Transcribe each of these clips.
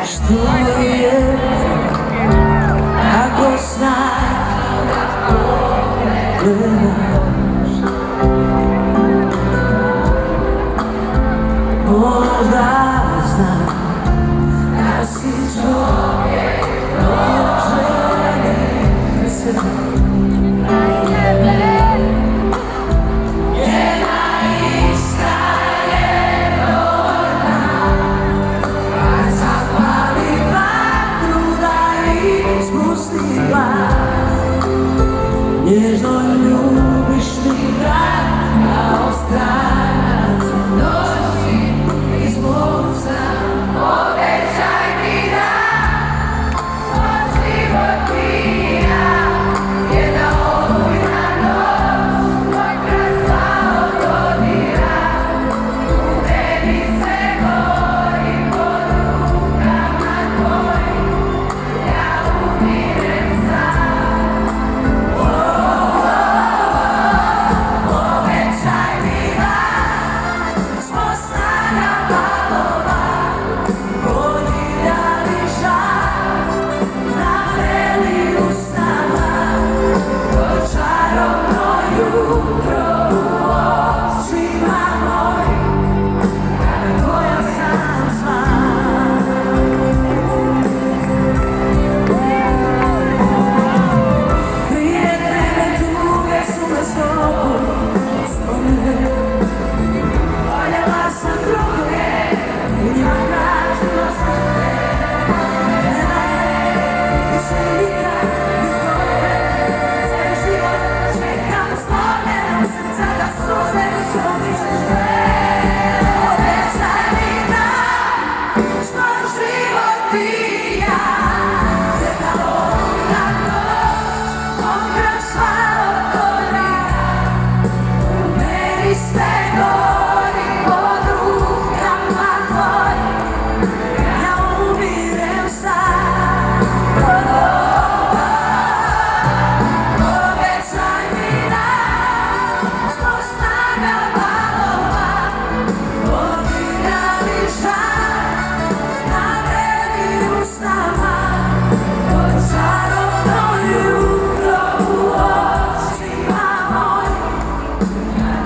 što je ako sad gledaš, možda znam da si čovjek želi se nježno ljubiš mi grad kao stranac u noći iz mog sna. Obećaj mi da svoj život i ja, jedna olujna noć, moj krasno dodira. U meni sve gori pod rukama tvojim, ja umirem sam.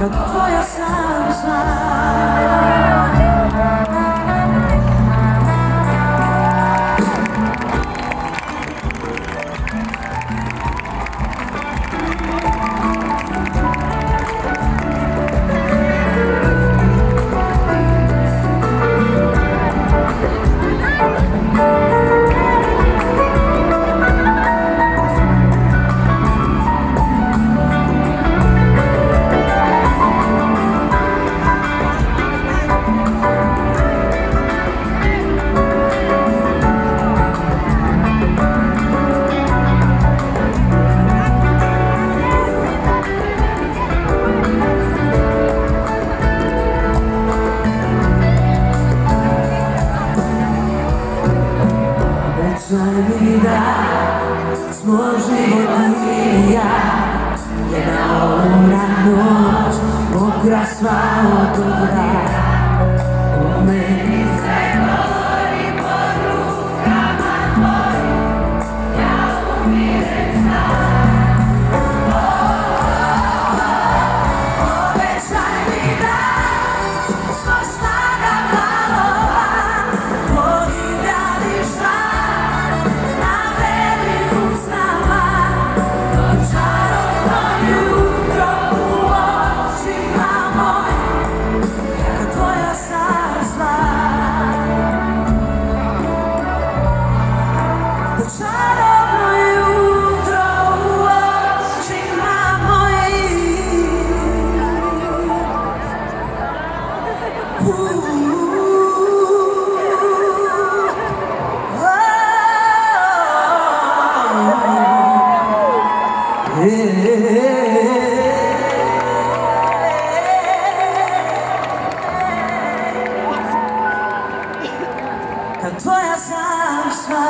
Tvoja sam mi da smo život i ja, jedna olujna noć, mokra sva od grada. U meni sve gori pod rukama tvojim, ja umirem sam. Obećaj mi da smo snaga valova, podigrali žar na veliku s nama. Čarobno jutro u očima mojim, kad tvoja sam sva. Čarobno jutro u očima mojim. Kad tvoja sam sva.